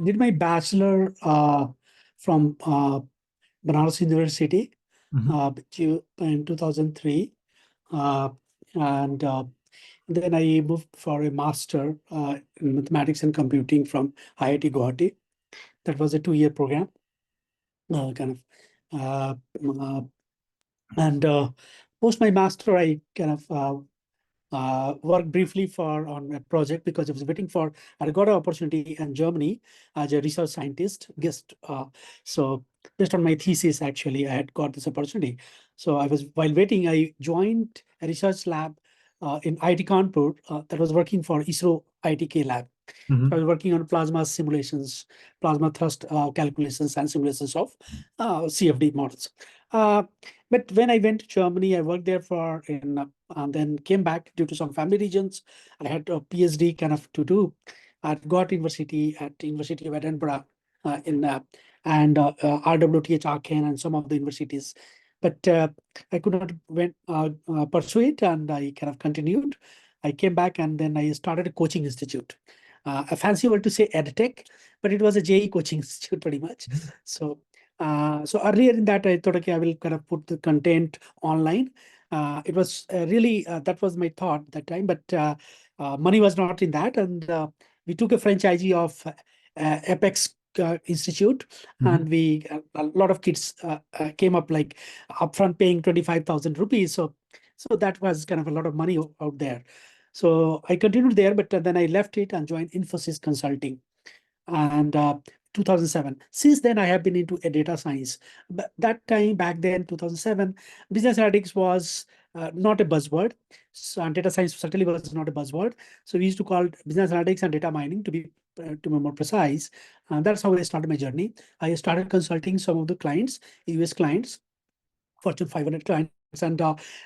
did my bachelor from Banaras University in 2003. Uh, and then I moved for a master in mathematics and computing from IIT Guwahati. That was a 2-year program, kind of. Uh, uh, and post my master, I kind of worked briefly on a project because I was waiting for, I got an opportunity in Germany as a research scientist guest. So based on my thesis, actually, I had got this opportunity. So while waiting, I joined a research lab in IIT Kanpur that was working for ISRO ITK lab. So I was working on plasma simulations, plasma thrust calculations and simulations of CFD models. Uh, but when I went to Germany, I worked there and then came back due to some family reasons. I had a PhD kind of to do at University of Edinburgh and RWTH Aachen and some of the universities. But I could not pursue it, and I kind of continued. I came back and then I started a coaching institute. A fancy word to say edtech, but it was a JE coaching institute pretty much. So earlier in that, I thought, okay, I will kind of put the content online. It was really, that was my thought that time, but money was not in that. And we took a franchisee of Apex Institute, and a lot of kids came up like upfront paying 25,000 rupees. So that was kind of a lot of money out there. So I continued there, but then I left it and joined Infosys Consulting. And 2007. Since then, I have been into a data science. But that time, back then, 2007, business analytics was not a buzzword. So, and data science certainly was not a buzzword. So we used to call business analytics and data mining to be more precise. And that's how I started my journey. I started consulting some of the clients, US clients, Fortune 500 clients, and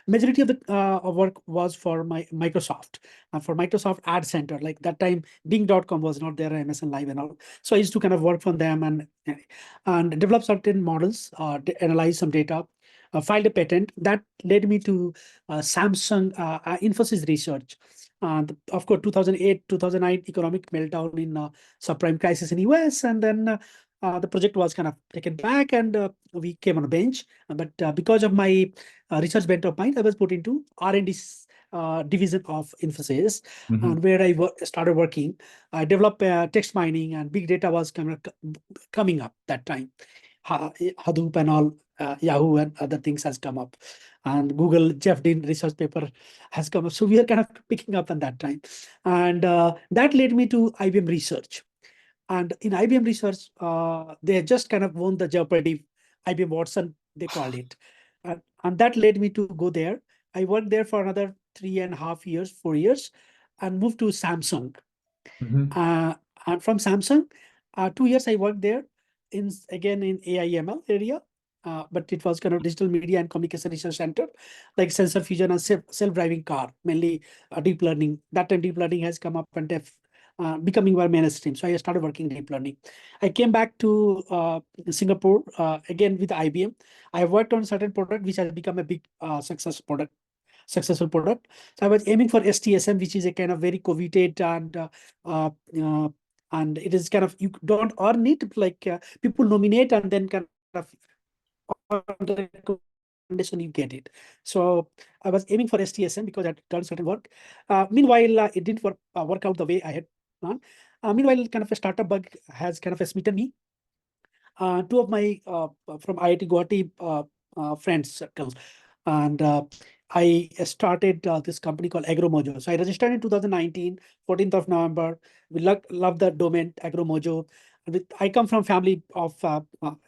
majority of the work was for my Microsoft, for Microsoft Ad Center. Like that time, Bing.com was not there, MSN Live and all. So I used to kind of work for them and develop certain models, analyze some data, filed a patent. That led me to Samsung Infosys Research. Of course, 2008, 2009 economic meltdown in subprime crisis in US, and then the project was kind of taken back, and we came on a bench. But because of my research bent of mine, I was put into R&D division of Infosys, and where I started working. I developed text mining, and big data was coming up that time. Hadoop and all, Yahoo and other things has come up, and Google Jeff Dean research paper has come up. So we are kind of picking up at that time, and that led me to IBM Research. And in IBM Research, they just kind of won the Jeopardy, IBM Watson, they called it. And that led me to go there. I worked there for another 3.5 years, 4 years, and moved to Samsung. And from Samsung, 2 years I worked there again in AI/ML area. But it was kind of digital media and communication research center, like sensor fusion and self-driving car, mainly deep learning. That time deep learning has come up and becoming more mainstream. So I started working deep learning. I came back to Singapore again with IBM. I have worked on certain product which has become a big successful product. So I was aiming for STSM, which is a kind of very coveted and it is kind of, you don't earn it, like people nominate and then kind of on the recommendation you get it. So I was aiming for STSM because I had done certain work. Meanwhile, it didn't work out the way I had planned. Meanwhile, kind of a startup bug has kind of smitten me. Two of my from IIT Guwahati friends circle, and I started this company called AgroMojo. So I registered in 2019, 14th of November. We love the domain AgroMojo. I come from family of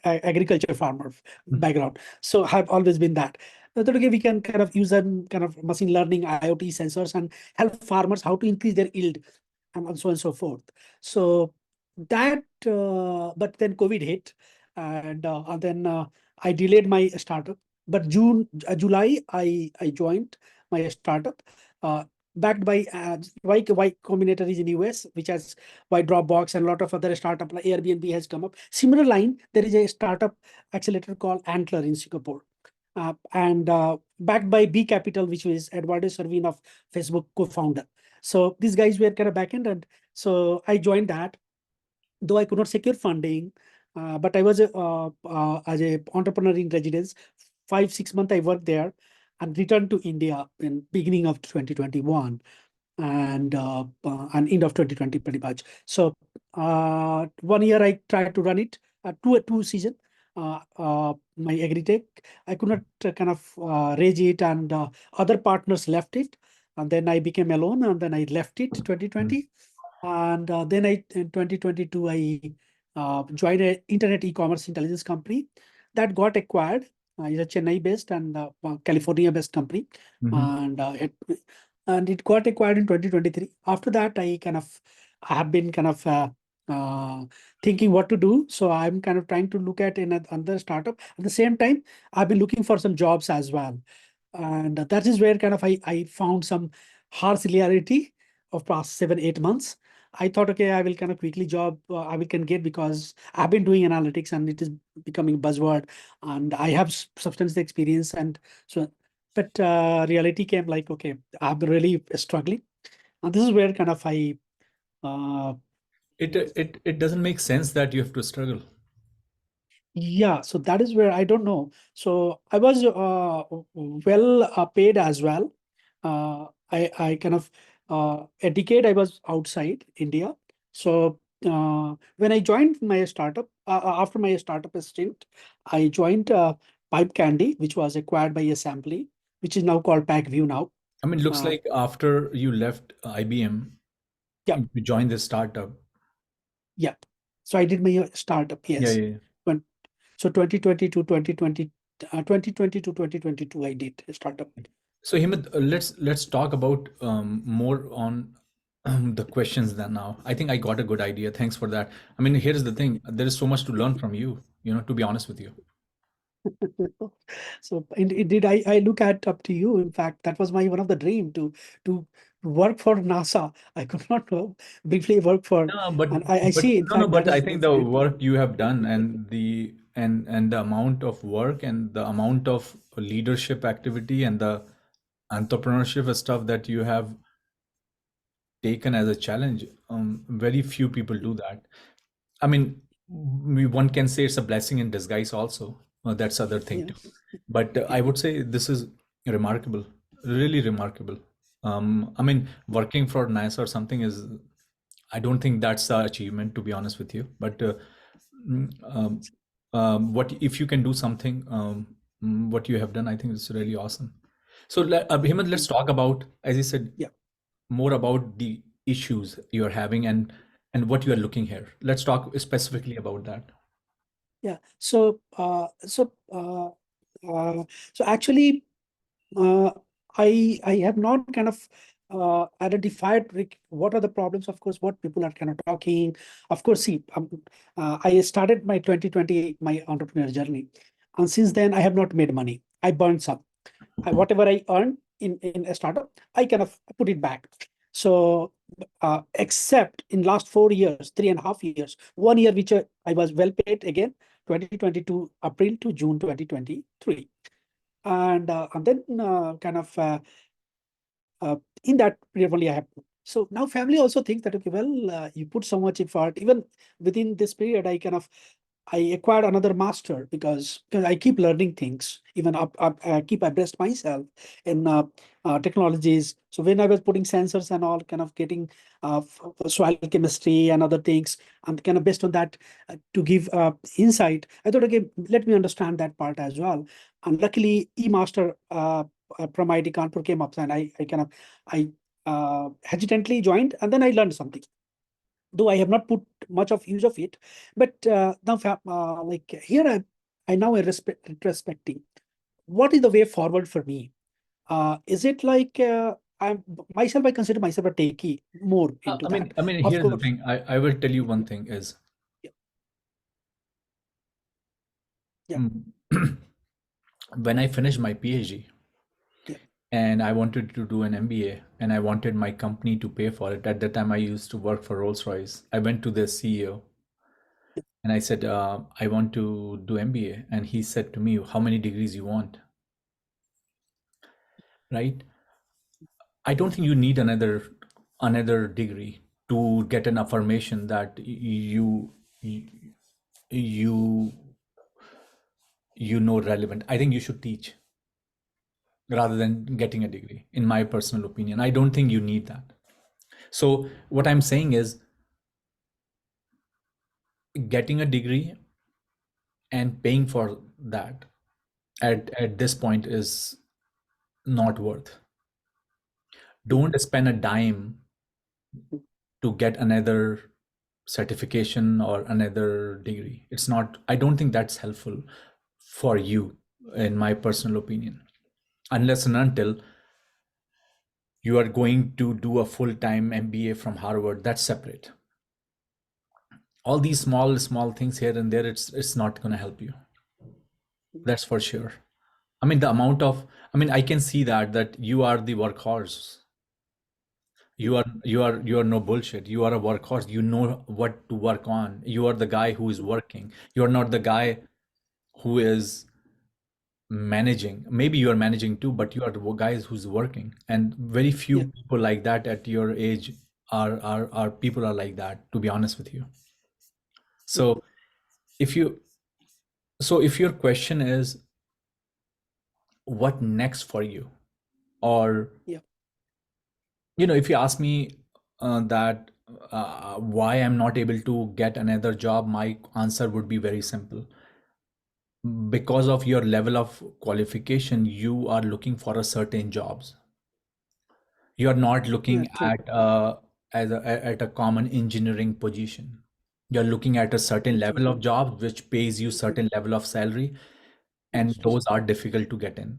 agriculture farmer background, so I've always been that. I thought, okay, we can kind of use some kind of machine learning, IoT sensors, and help farmers how to increase their yield, and so on and so forth. So that, but then COVID hit, and then I delayed my startup. But July, I joined my startup, backed by Y Combinator is in US, which has Y Dropbox and a lot of other startup like Airbnb has come up. Similar line, there is a startup accelerator called Antler in Singapore. And backed by B Capital, which is Eduardo Servin of Facebook co-founder. So these guys were kind of backend, and so I joined that. though I could not secure funding, but I was as a entrepreneur in residence. 5 6 months I worked there, and returned to India in beginning of 2021, and end of 2020 pretty much. So 1 year I tried to run it, two season. My agritech, I could not kind of raise it, and other partners left it, and then I became alone, and then I left it Mm. 2020. And then in 2022, I joined an internet e-commerce intelligence company that got acquired. It's a Chennai-based and California-based company, Mhm. and it got acquired in 2023. After that, I have been kind of uh, thinking what to do. So I'm kind of trying to look at another startup. At the same time, I've been looking for some jobs as well, and that is where kind of I found some harsh reality of past 7 8 months. I thought, okay, I will kind of quickly job I will can get, because I've been doing analytics and it is becoming buzzword, and I have substantial experience. And so, but reality came like, okay, I've been really struggling, and this is where kind of I uh, It doesn't make sense that you have to struggle. yeah, so that is where I don't know. So I was well paid as well. I kind of a decade I was outside India. So when I joined my startup, after my startup stint, I joined Pipe Candy, which was acquired by Assembly, which is now called PackView now. I mean, looks Uh, like after you left IBM, yeah, you joined this startup. yeah. So I did my startup, Yeah, yes. yeah, yeah. When, so 2020 to 2020, 2020 to 2022, I did a startup. So Himad, let's talk about more on the questions then now. I think I got a good idea. Thanks for that. I mean, here's the thing. There is so much to learn from you, to be honest with you. So indeed, I look at up to you. In fact, that was my one of the dream to work for NASA. I could not briefly work for, No, but and I but see. In no, no, fact, but I think that's the great. work you have done and the amount of work and the amount of leadership activity and the entrepreneurship stuff that you have taken as a challenge, very few people do that. I mean, one can say it's a blessing in disguise also. That's other thing Yeah, too. But yeah, I would say this is remarkable, really remarkable. I mean, working for NASA or something is, I don't think that's the achievement, to be honest with you. But mm, um, what if you can do something, what you have done, I think is really awesome. So, Hemant, let's talk about, as you said, yeah, more about the issues you're having and what you are looking here. Let's talk specifically about that. yeah. Uh, so actually, uh, I have not kind of identified what are the problems. Of course, what people are kind of talking. Of course, see, I started my 2020 my entrepreneur journey, and since then I have not made money. I burned some. Whatever I earned in a startup, I kind of put it back. So except in last 4 years, 3.5 years, 1 year which I was well paid again, 2022 April to June 2023, and then kind of in that period only I have. So now family also thinks that, okay, well, you put so much effort. Even within this period, I acquired another master, because I keep learning things, even I keep abreast myself in technologies. So when I was putting sensors and all, kind of getting soil chemistry and other things, and kind of based on that to give insight, I thought, okay, let me understand that part as well. And luckily, e-master from IIT Kanpur came up, and I kind of I hesitantly joined, and then I learned something, though I have not put much of use of it. But now, like here, I now retrospecting. What is the way forward for me? Is it like I'm myself? I consider myself a techie more into I mean, that. I mean, Of here's the course, thing. I will tell you one thing is, yeah, yeah, mm, when I finished my PhD yeah, and I wanted to do an MBA and I wanted my company to pay for it. At that time, I used to work for Rolls-Royce. I went to the CEO and I said, I want to do MBA. And he said to me, how many degrees you want? Right? I don't think you need another degree. to get an affirmation that you know relevant. I think you should teach rather than getting a degree, in my personal opinion. I don't think you need that. So what I'm saying is, getting a degree and paying for that at this point is not worth. Don't spend a dime to get another certification or another degree. It's not, I don't think that's helpful for you, in my personal opinion, unless and until you are going to do a full-time MBA from Harvard. That's separate. All these small things here and there, it's not going to help you. That's for sure. I mean, the amount of, I mean, I can see that you are the workhorse. You are no bullshit. You are a workhorse. You know what to work on. You are the guy who is working. You are not the guy who is managing. Maybe you are managing too, but you are the guys who's working. And very few Yeah. people like that at your age are people are like that, to be honest with you. So if you if your question is what next for you, or Yeah. if you ask me that why I'm not able to get another job, my answer would be very simple. Because of your level of qualification, you are looking for a certain jobs. You are not Yeah. looking True. at a common engineering position. You're looking at a certain level Exactly. of job which pays you certain level of salary, and Yes. those are difficult to get in.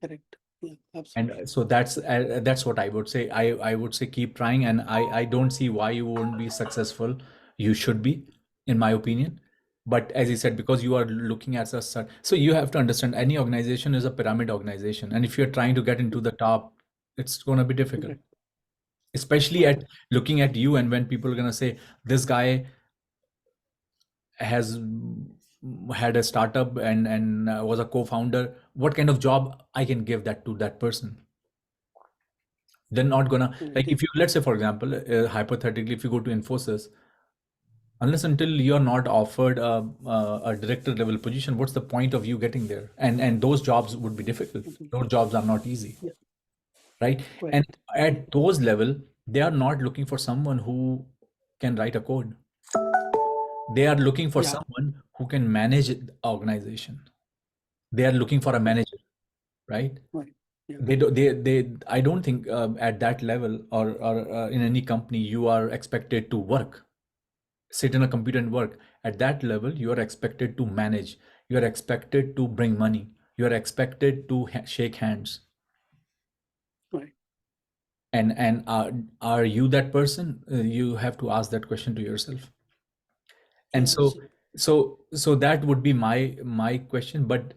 Correct. Yeah. And Absolutely. so that's what I would say. I would say keep trying, and I don't see why you won't be successful. You should be, in my opinion. But as you said, because you are looking at so you have to understand, any organization is a pyramid organization, and if you're trying to get into the top, it's going to be difficult, Right. especially Right. at looking at you. And when people are going to say this guy has had a startup and was a co-founder, what kind of job I can give that to that person? They're not gonna, Right. like, Yeah. if you, let's say for example, hypothetically, if you go to Infosys, unless until you're not offered a director level position, what's the point of you getting there? And those jobs would be difficult. Mhm. Those jobs are not easy, Yeah. right? And Correct. Yeah. at those level, they are not looking for someone who can write a code. They are looking for Yeah. someone who can manage the organization. They are looking for a Yeah. manager, right? Right. Yeah. They I don't think at that level, or in any company, you are expected to work, sit in a computer and work. At that level, you are expected to manage. You are expected to bring money. You are expected to shake hands. Right. And are you that person? You have to ask that question to yourself. And Yeah. so Absolutely. so that would be my question. But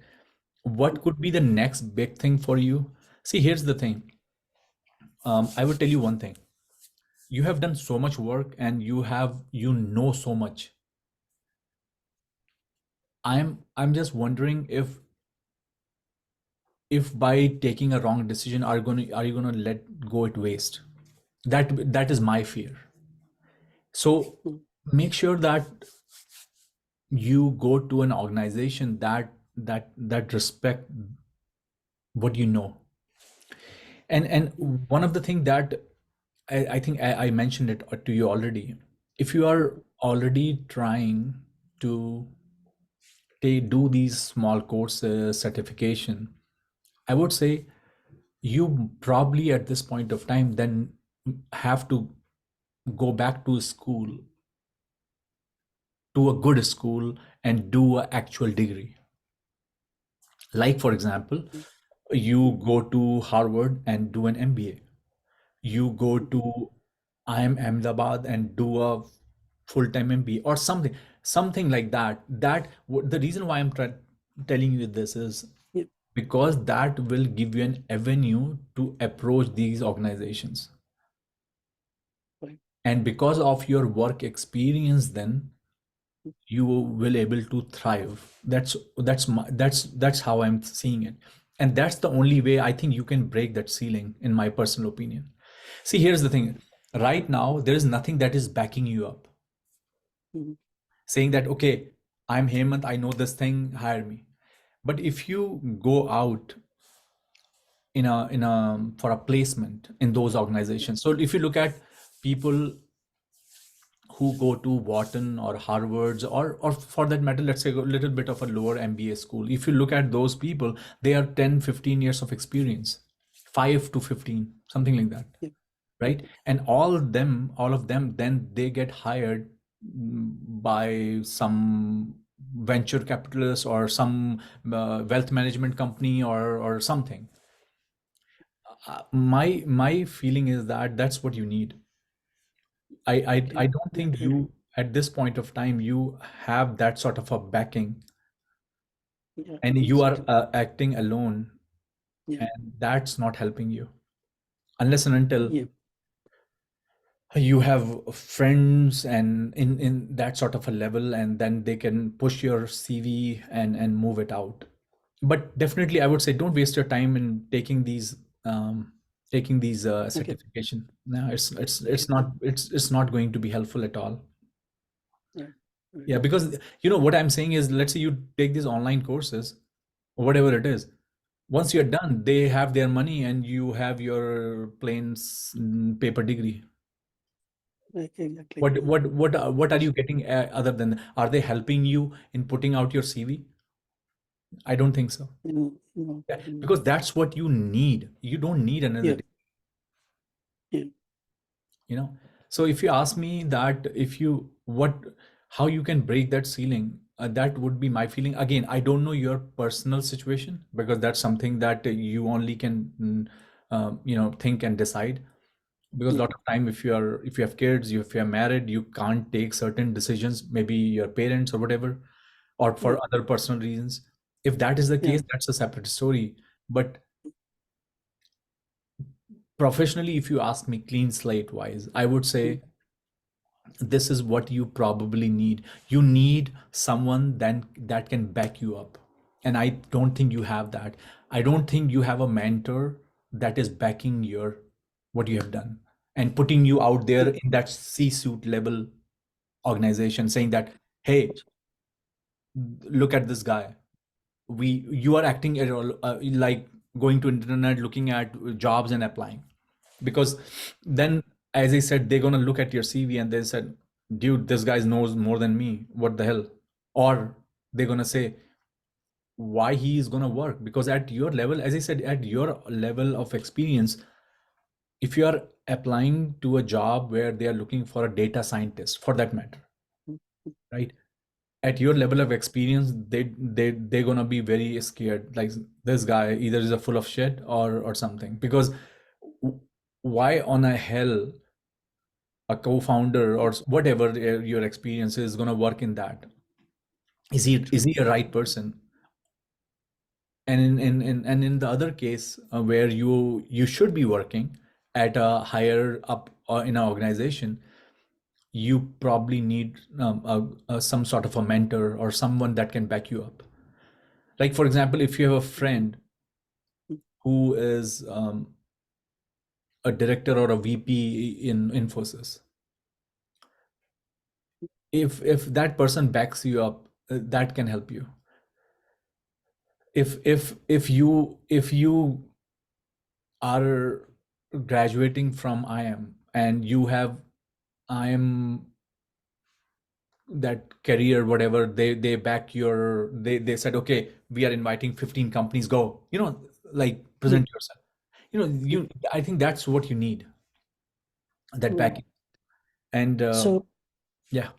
what could be the next big thing for you? See, here's the thing. I would tell you one thing. You have done so much work, and you know so much. I'm just wondering if by taking a wrong decision, are you gonna let go it waste? That is my fear. So Mm. make sure that you go to an organization that respect what you know. And Mm. one of the thing that I think I mentioned it to you already. If you are already trying to do these small courses, certification, I would say you probably at this point of time then have to go back to school, to a good school, and do an actual degree. Like for example, Mm. you Mm. go to Harvard and do an MBA. You go Mhm. to IIM Ahmedabad and do a full-time MBA or something like that. The reason why telling you this is Yeah. because that will give you an avenue to approach these organizations. Right. And because of your work experience, then Mm. you will able to thrive. That's how I'm seeing it. And that's the only way I think you can break that ceiling, in my personal opinion. See, here's the thing. Right now, there is nothing that is backing you up, Mhm. saying that, okay, I'm Hemant, I know this thing, hire me. But if you go out in a for a placement in those organizations, so if you look at people who go to Wharton or Harvard's, or for that matter, let's say a little bit of a lower MBA school. If you look at those people, they are 10, 15 years of experience, 5 to 15, something like that, Yeah. right? And all of them, then they get hired by some venture capitalist or some wealth management company or something. My feeling is that that's what you need. I Exactly. don't Yeah. think you, at this point of time, you have that sort of a backing, Yeah. and you are Exactly. acting alone, Yeah. and that's not helping you unless and until Yeah. you have friends and in that sort of a level, and then they can push your CV and move it out. But definitely, I would say don't waste your time in um, taking these Okay. certification. No, it's Okay. not it's not going to be helpful at all. Right. Right. Yeah, because what I'm saying is, let's say you take these online courses, or whatever it is. Once you're done, they have their money, and you have your plain paper degree. Right. Exactly. What are Yes. you getting other than, are they helping you in putting out your CV? I don't think so. No. No. Yeah, No. because that's what you need. You don't need another. Yeah. Yeah. you know so if you ask me that, if you what how you can break that ceiling, that would be my feeling. Again, I don't know your personal situation, because that's something that you only can think and decide. Because a Yeah. lot of time, if you have kids, if you are married, you can't take certain decisions, maybe your parents or whatever, or Yeah. for other personal reasons. If that is the Yeah. case, that's a separate story. But professionally, if you ask me, clean slate wise, I would Mm. say this is what you probably need. You need someone then that can back you up, and I don't think you have that. I don't think you have a mentor that is backing your what you have done and putting you out there Yeah. in that C-suite level organization, saying that, hey, look at this guy. You are acting like going to internet, looking at jobs and applying. Because then, as I said, they're going to look at your CV and they said, dude, this guy knows more than me, what the hell. Or they're going to say why he is going to work, because at your level, as I said, at your level of experience, if you are applying to a job where they are looking for a data scientist, for that matter, Mm. right, at your level of experience, they're gonna be very scared, like, this guy either is a full of shit or something. Because why on a hell a co-founder or whatever your experience is gonna work in that? Is he a right person? And in the other case, where you should be working at a higher up in an organization, you probably need some sort of a mentor or someone that can back you up. Like, for example, if you have a friend Mm. who is a director or a VP in Infosys, if that person backs you up, that can help you. If you are graduating from IM, and you have IM, that career, whatever, they back your, they said, okay, we are inviting 15 companies, go, like, Yeah. present yourself. Yeah. I think that's what you need, that Right. backing. And So yeah.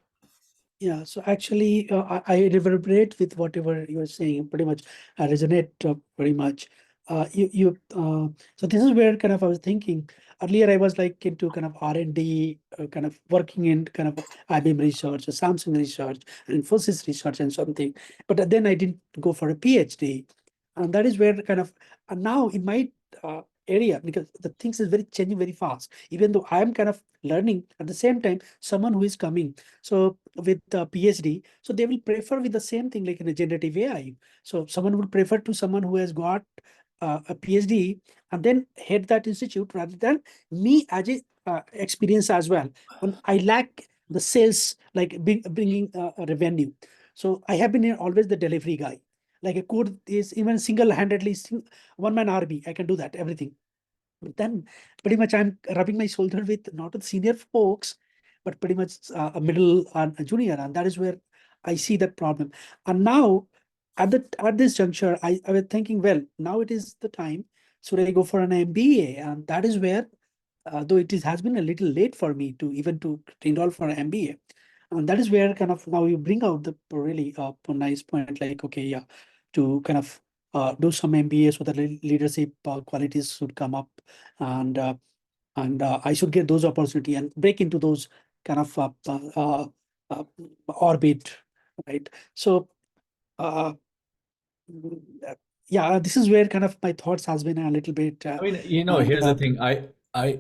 yeah, so actually, I reverberate with whatever you're saying. Pretty much, I resonate very much. So this is where kind of I was thinking earlier. I was like into kind of R&D, kind of working in kind of IBM research, or Samsung research, and Infosys research, and something. But then I didn't go for a PhD, and that is where kind of now in my area, because the things is very changing very fast. Even though I am kind of learning at the same time, someone who is coming. So with the PhD, so they will prefer with the same thing like in a generative AI. So someone would prefer to someone who has got a PhD and then head that institute, rather than me as a experience as well. And I lack the sales, like bringing a revenue. So I have been always the delivery guy. Like a code is even single-handedly, one man army. I can do that, everything. But then pretty much I'm rubbing my shoulder with not with senior folks, but pretty much a middle and a junior. And that is where I see that problem. And now at this juncture, I was thinking, well, now it is the time. Should I go for an MBA? And that is where, though has been a little late for me to even to enroll for an MBA. And that is where kind of now you bring out the really nice point, like, okay, yeah, to kind of do some MBA so that leadership qualities should come up, and I should get those opportunity and break into those kind of uh, orbit, right? So uh, yeah, this is where kind of my thoughts has been a little bit, I mean, you know, and here's the thing. I,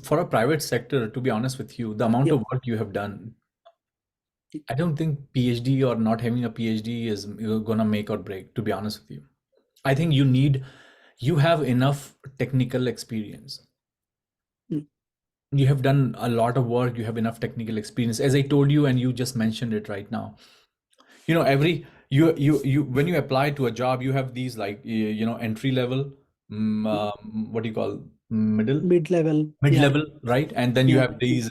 for a private sector, to be honest with you, the amount yeah, of work you have done, I don't think PhD or not having a PhD is gonna make or break, to be honest with you. I think you have enough technical experience. mm, You have done a lot of work, you have enough technical experience. As I told you, and you just mentioned it right now. You know, you when you apply to a job, you have these like entry level, mm, what do you call middle mid-level, mid yeah, level, right? And then you yeah, have these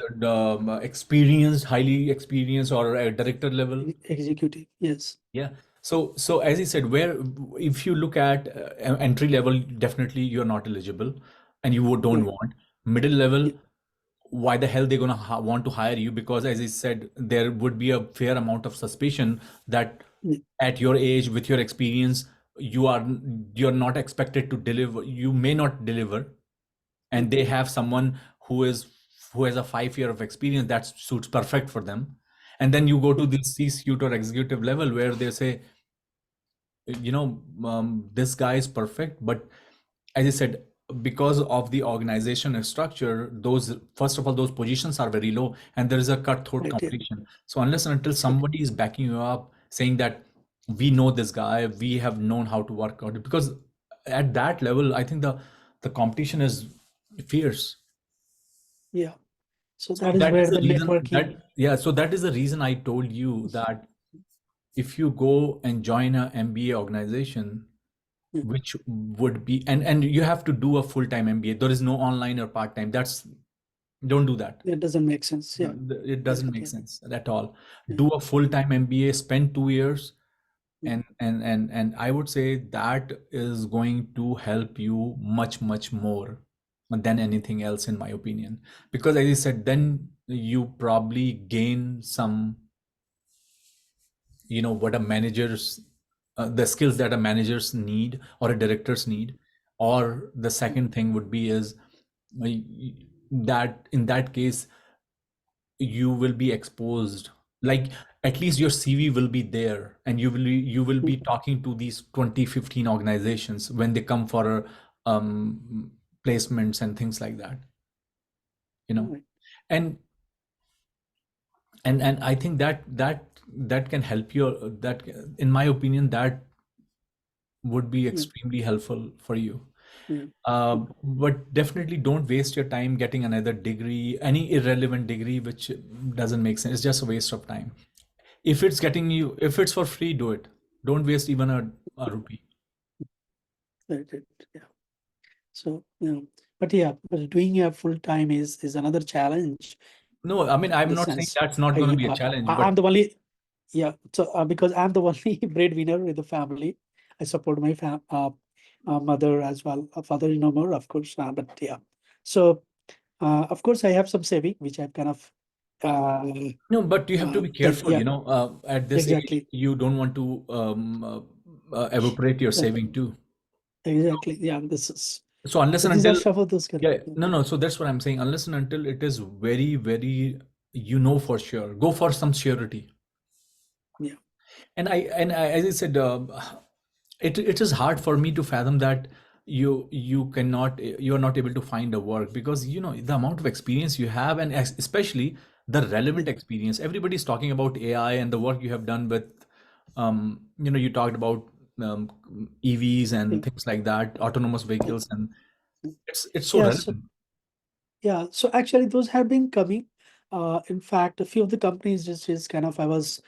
experienced, highly experienced, or director level. executive, yes, Yeah. So as I said, where if you look at entry level, definitely you're not eligible, and you don't right, want middle level. yeah, Why the hell they're gonna want to hire you? Because as I said, there would be a fair amount of suspicion that yeah, at your age, with your experience, you are you're not expected to deliver. You may not deliver, yeah, and they have someone who has a 5 year of experience that suits perfect for them. And then you go to yeah, the C-suite or executive level where they say, this guy is perfect, but as I said, because of the organization structure, those first of all, those positions are very low, and there is a cutthroat right, yeah, competition. So unless and until right, somebody is backing you up, saying that we know this guy, we have known how to work out it, because at that level, I think the competition is fierce. yeah. So So that is that is where the the reason networking, that, yeah, so that is the reason I told you that if you go and join a MBA organization, yeah, which would be, and you have to do a full-time MBA. There is no online or part-time. That's Don't do that. it doesn't make sense. Yeah, It get doesn't it. make Yeah, sense at all. yeah, Do a full-time MBA, spend 2 years, yeah, and I would say that is going to help you much more than anything else, in my opinion. Because as I said, then you probably gain some, what a manager's the skills that a managers need or a directors need. Or the yeah, second thing would be is that in that case you will be exposed, like at least your CV will be there, and you will be mm, talking to these 2015 organizations when they come for placements and things like that, you know right, and and I think that can help you, that in my opinion that would be yeah, extremely helpful for you. yeah, But definitely don't waste your time getting another degree, any irrelevant degree which doesn't make sense. It's just a waste of time. If it's for free, do it. Don't waste even a rupee. right, right, yeah. So, but yeah, but doing a full time is another challenge No, I mean, in I'm the not saying sense that's not going to I be a uh, challenge, I'm but the only, yeah. So because I'm the only breadwinner in the family, I support my mother as well, father no more, of course. But yeah, so of course I have some saving which I've kind of uh, no, but you have to be then careful, yeah, at this age, exactly, you don't want to evaporate your yeah, saving too. exactly, yeah. This is So unless so and these are until, some of those kind yeah, of, no, no. So that's what I'm saying. Unless and until it is very, very, for sure, go for some surety. yeah, As I said, it is hard for me to fathom that you are not able to find a work, because the amount of experience you have, and especially the yeah, relevant experience. Everybody's talking about AI and the work you have done with, you talked about um, EVs yeah, and things like that, autonomous yeah, vehicles, and it's so yeah. So relevant. Yeah, so actually those have been coming. In fact, a few of the companies just is kind of I was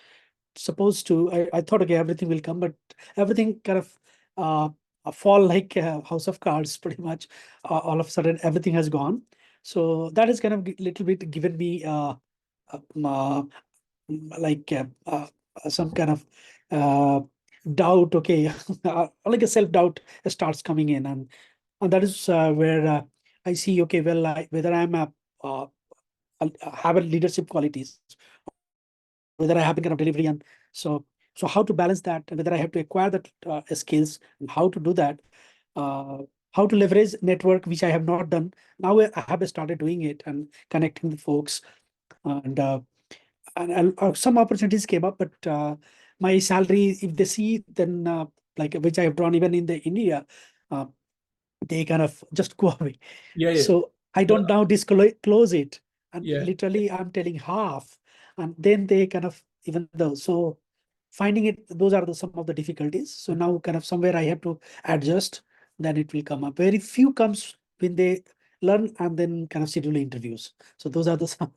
supposed to. I thought okay everything will come, but everything kind of uh, fall like a house of cards pretty much. All of a sudden everything has gone. So that has kind of little bit given me um, uh, like some kind of uh, doubt. Okay, like a self doubt starts coming in, and that is where I see okay, well, whether I'm uh, have a leadership qualities or whether I have been kind of delivery, and so how to balance that, and whether I have to acquire that skills and how to do that, uh, how to leverage network which I have not done. Now I have started doing it and connecting the folks, and some opportunities came up, but my salary, if they see, then like which I have drawn even in the India, uh, they kind of just go away. Yeah, yeah. So I The, don't now disclose it, and yeah. literally I'm telling half, and then they kind of even though so finding it, those are some of the difficulties. So now kind of somewhere I have to adjust, then it will come up. Very few comes when they learn and then kind of schedule interviews. So those are the some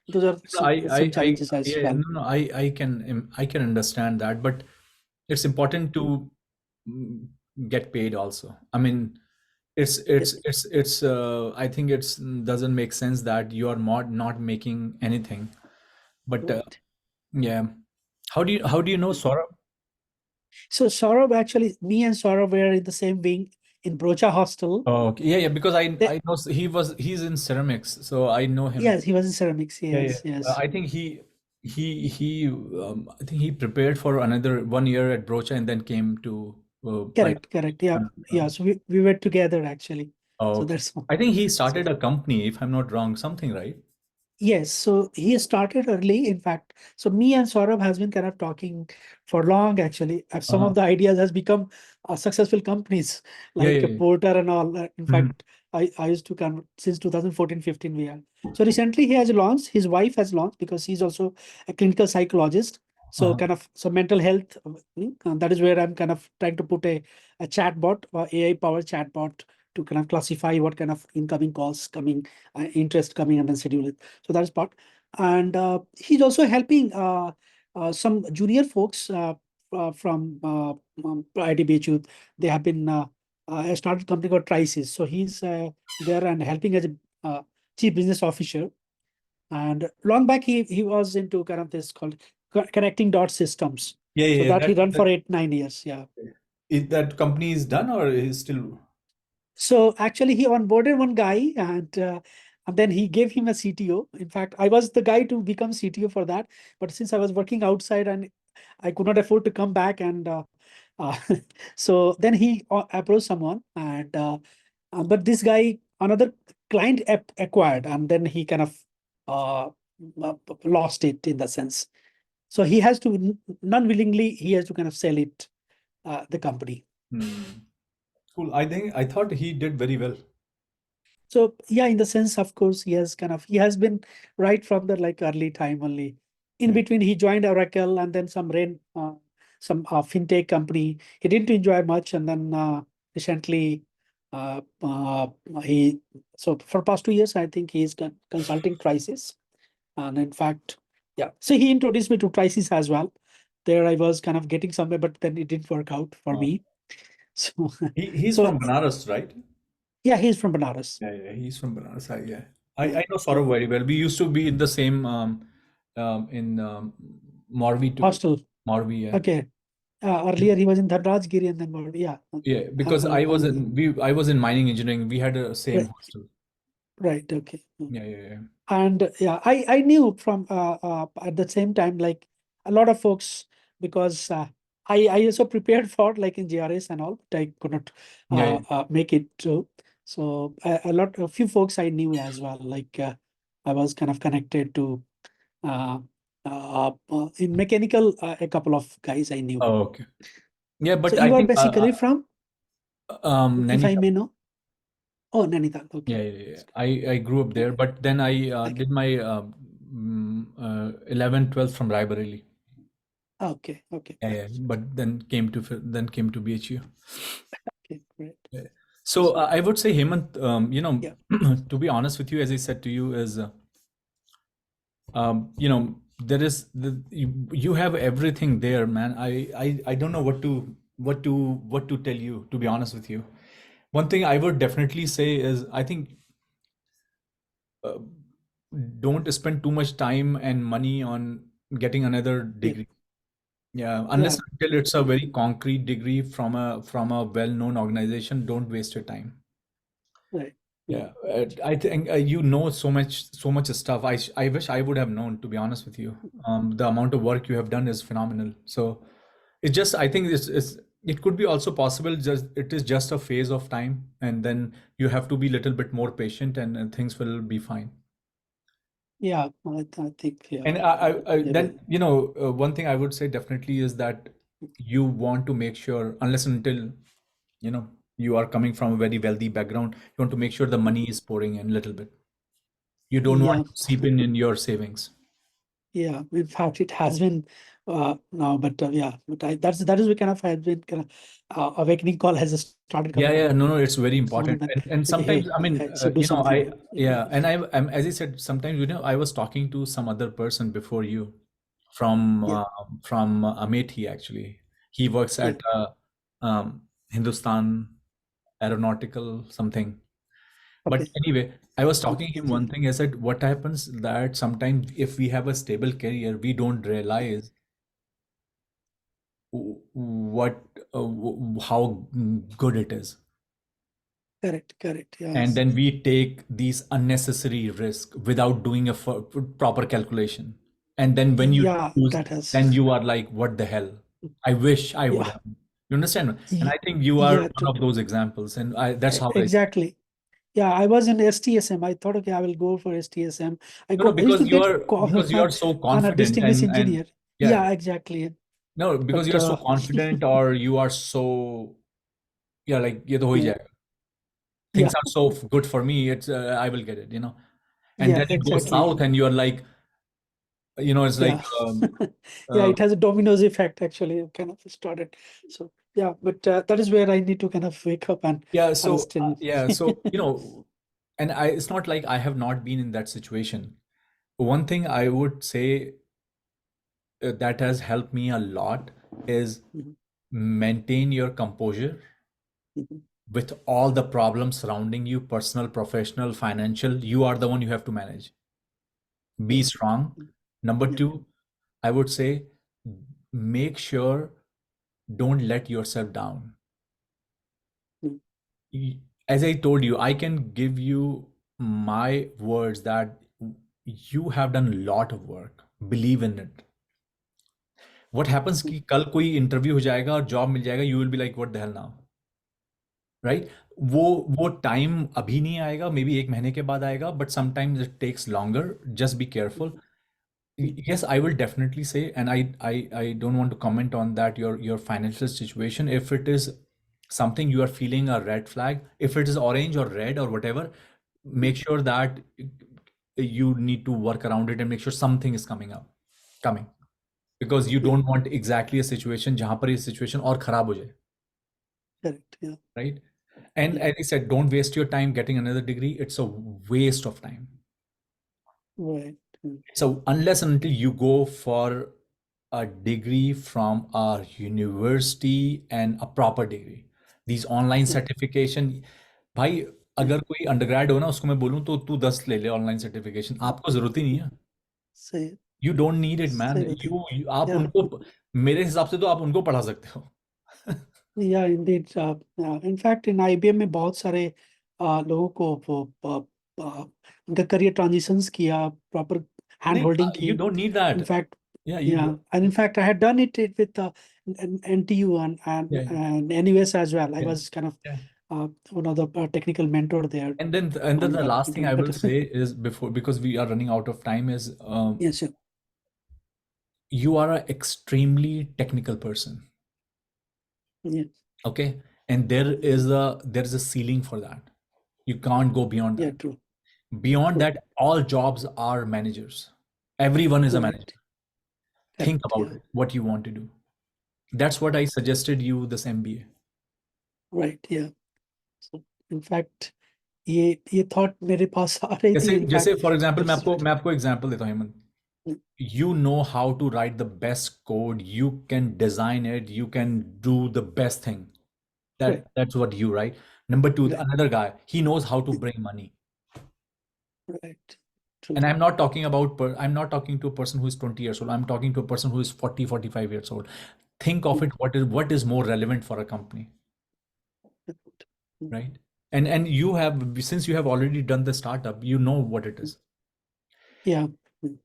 those are some challenges as Yeah, well. no, no, I can understand that, but it's important to mm, get paid also. I mean, Yeah, I think it's doesn't make sense that you are not making anything. But right. yeah, how do you know Saurabh? So Saurabh, actually, me and Saurabh were in the same wing in Brocha Hostel. Oh, okay. Yeah, yeah, because That, I know he's in ceramics, so I know him. yes, he was in ceramics. Yeah, yeah. Yes, yes. I think I think he prepared for another 1 year at Brocha and then came to like. Correct, correct. Yeah, Uh, yeah. So we were together actually. oh, So okay. that's all. I think he So started a company, if I'm not wrong, something, right? yes, so he started early, in fact. So me and Saurabh has been kind of talking for long, actually. Some Uh-huh. of the ideas has become successful companies Yeah, like yeah, yeah. Porter and all. In Mhm. fact, I used to come since 2014-15 we are. So recently he has launched, his wife has launched because he's also a clinical psychologist. So Uh-huh. kind of, so mental health, that is where I'm kind of trying to put a chatbot or AI powered chatbot to kind of classify what kind of incoming calls coming, interest coming, and then schedule it. So that's part. And he's also helping some junior folks from IDBHU. They have been started a company called Trices. So he's there and helping as a chief business officer. And long back, he was into kind of this called connecting dot systems. Yeah, So yeah, yeah. that he run for 8-9 years. Yeah. That company is done or is still. So actually, he onboarded one guy, and then he gave him a CTO. In fact, I was the guy to become CTO for that. But since I was working outside and I could not afford to come back, and uh, so then he approached someone, and but this guy, another client acquired, and then he kind of uh, lost it in the sense. So he has to non-willingly he has to kind of sell it, the company. Hmm. Cool. I think I thought he did very well. So yeah, in the sense, of course, he has been right from the like early time only. In Yeah. between, he joined Oracle and then some fintech company. He didn't enjoy much, and then recently, uh, uh, he so for past 2 years, I think he's consulting Crisis, and in fact, yeah. So he introduced me to Crisis as well. There, I was kind of getting somewhere, but then it didn't work out for Uh, me. So, he's so from Banaras, right? yeah, he's from Banaras. Yeah, yeah, he's from Banaras. Yeah, Yeah, I know yeah. Saurav very well. We used to be in the same in Morvi too. Hostel. Morvi, yeah. Okay. Earlier he was in Dhanrajgiri and then yeah, Yeah, because I know. I was in mining engineering. We had a same Right, hostel. right, okay. Yeah, yeah, yeah. And yeah, I knew from at the same time like a lot of folks because I also prepared for like in GRS and all, but I could not Yeah, yeah. make it too. So a few folks I knew as well. Like I was kind of connected to uh, in mechanical, a couple of guys I knew. Oh, okay. Yeah, So but I you are think basically from, if I Nainital. may know? Oh, Nainital. Yeah, Okay. yeah, yeah. I grew up there, but then I Okay. did my 11th, 12th from Raebareli. Okay. Okay. Yeah, yeah. But then came to BHU. Okay. Great. Yeah. So I would say, Hemant, Yeah, to be honest with you, as I said to you, is there is you have everything there, man. I don't know what to tell you, to be honest with you. One thing I would definitely say is, I think, uh, don't spend too much time and money on getting another yeah, degree. Yeah, yeah, unless until it's a very concrete degree from a well-known organization, don't waste your time. right. Mm. Yeah, I think so much stuff. I wish I would have known, to be honest with you. The amount of work you have done is phenomenal. So it's just, I think it could be also possible. Just it is just a phase of time, and then you have to be a little bit more patient, and things will be fine. Yeah, I think, yeah, And then, maybe. one thing I would say definitely is that you want to make sure, unless and until you know you are coming from a very wealthy background, you want to make sure the money is pouring in a little bit. You don't want Yeah, to seep in your savings. yeah. In fact, it has been now, but yeah, but that is, we kind of has been kind of awakening call has started Yeah, coming yeah, no, no, it's very on, important. and And okay, sometimes, hey, I mean, I should do something. I yeah, and I'm, as I said, sometimes, I was talking to some other person before you from Yeah, Amethi, actually. He works yeah, at Hindustan Aeronautical something. But okay, anyway, I was talking him yeah, one thing. I said, what happens that sometimes if we have a stable career, we don't realize what how good it is, correct, and yes, then we take these unnecessary risk without doing a proper calculation, and then when you yeah, choose, that then has, you are like, what the hell, I wish I would yeah, have. You understand? And I think you are yeah, one of those examples, and that's how I. exactly. Yeah, I was in STSM. I thought, okay, I will go for STSM. No, no, I used because to you get are because you are so on a confident, distinguished and engineer. yeah, Yeah, exactly. no, because But you are so confident, or you are so, yeah, like, ये तो हो ही yeah, जाएगा. yeah, Things are so good for me, it's I will get it. And yeah, then it goes exactly. south, and you are like, it's like, Yeah, yeah, uh, it has a dominoes effect actually. It kind of started. So yeah, but that is where I need to kind of wake up and yeah. So understand. and it's not like I have not been in that situation. One thing I would say, that has helped me a lot, is Mhm, maintain your composure mhm, with all the problems surrounding you, personal, professional, financial. You are the one you have to manage. Be right. strong. Number Yeah, two, I would say, make sure, don't let yourself down. mm, As I told you, I can give you my words that you have done a lot of work. Believe in it. What happens mm, कि कल कोई interview हो जाएगा और job मिल जाएगा, you will be like, what the hell now, right? वो time अभी नहीं आएगा, मे बी 1 महीने के बाद आएगा, but sometimes it takes longer. Just be careful. mm, Yes, I will definitely say, and I don't want to comment on that, your financial situation. If it is something you are feeling a red flag, if it is orange or red or whatever, mm, make sure that you need to work around it and make sure something is coming, because you yeah, don't want exactly a situation जहां पर ये situation और खराब हो जाए, correct. Yeah, right? And yeah, as I said, don't waste your time getting another degree. It's a waste of time. right. So unless and until you go for a degree from a university, and a proper degree, these online Yeah, certification, भाई, yeah, अगर कोई undergrad हो ना, उसको मैं बोलूँ तो तू 10 ले ले ऑनलाइन सर्टिफिकेशन, आपको जरूरत ही नहीं है. say, you don't need it, man. say the thing. आप Yeah. उनको, मेरे हिसाब से तो आप उनको पढ़ा सकते हो. या इंडीड इनफैक्ट इन आईबीएम में बहुत सारे लोगों को वो उनका करियर ट्रांजिशंस किया प्रॉपर हैंड नहीं, होल्डिंग यू की डोंट नीड दैट. इनफैक्ट या you yeah, and in don't. fact I had done it with NTU या and NUS as well. I या was kind of या. one of the technical mentor there. And then And the last thing I will but say is, before, because we are running out of time, is, yes, sure. you are an extremely technical person, Yeah, okay? And there is a ceiling for that. You can't go beyond yeah, that. true, Beyond true, that, all jobs are managers. Everyone is a manager. right, Think correct, about yeah, it, what you want to do. That's what I suggested you, this MBA. right, yeah. In fact, ये thought मेरे पास आ रही थी. जैसे In जैसे fact, for example that's what. मैं आपको example देता हूँ Hemant. You know how to write the best code, you can design it, you can do the best thing. Right, That's what you, right? Number two, right, another guy, he knows how to bring money. right. True. And I'm not talking to a person who is 20 years old. I'm talking to a person who is 40, 45 years old. Think of Mm, it, what is more relevant for a company, right. Mm, right? And you have, since you have already done the startup, you know what it mm. is. Yeah. Mm,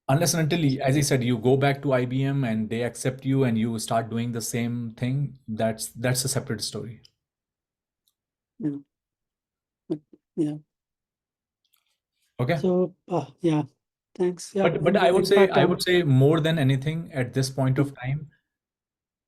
Unless and until, as I said, you go back to IBM and they accept you and you start doing the same thing, that's a separate story. mm, mm, Yeah. Okay. So, yeah. Thanks. Yeah. But And in fact, I would say more than anything at this point mm, of time,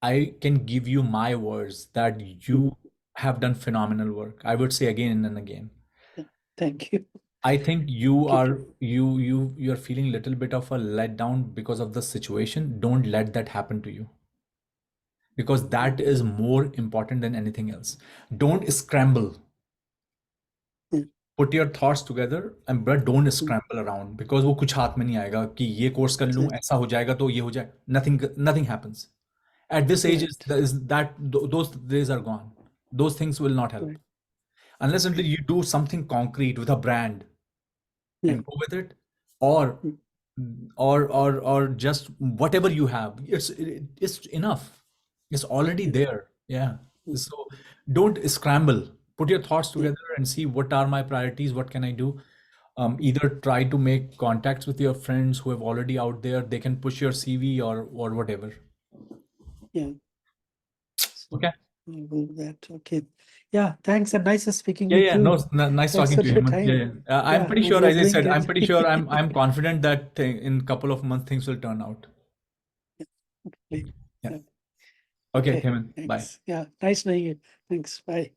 I can give you my words that mm, you have done phenomenal work. I would say again and again. yeah. Thank you. I think you Okay. are you're feeling a little bit of a letdown because of the situation. Don't let that happen to you, because Mm, that is more important than anything else. Don't scramble. mm, Put your thoughts together and but don't mm, scramble around, because वो कुछ हाथ में नहीं आएगा कि ये course कर लूं mm, ऐसा हो जाएगा तो ये हो जाए. Nothing happens. At this age Right. is that those days are gone. Those things will not help Right. unless until you do something concrete with a brand Yeah. and go with it, or Mm, or just whatever you have, it's enough, it's already Yeah. there. Yeah. Mm, So don't scramble. Put your thoughts Yeah. together and see what are my priorities, what can I do. Either try to make contacts with your friends who have already out there, they can push your CV or whatever. Yeah. So Okay. I will do that. Okay. Yeah. Thanks. And nice speaking Yeah, with yeah. No, you. nice Thanks talking for to you, your Hemant. Yeah, time. yeah. I'm Yeah. pretty And sure, you're as I doing said, I'm great. pretty sure, I'm confident that in a couple of months things will turn out. Great. Yeah. Yeah. Okay, Okay. Hemant. Bye. Thanks. Yeah. Nice knowing you. Thanks. Bye.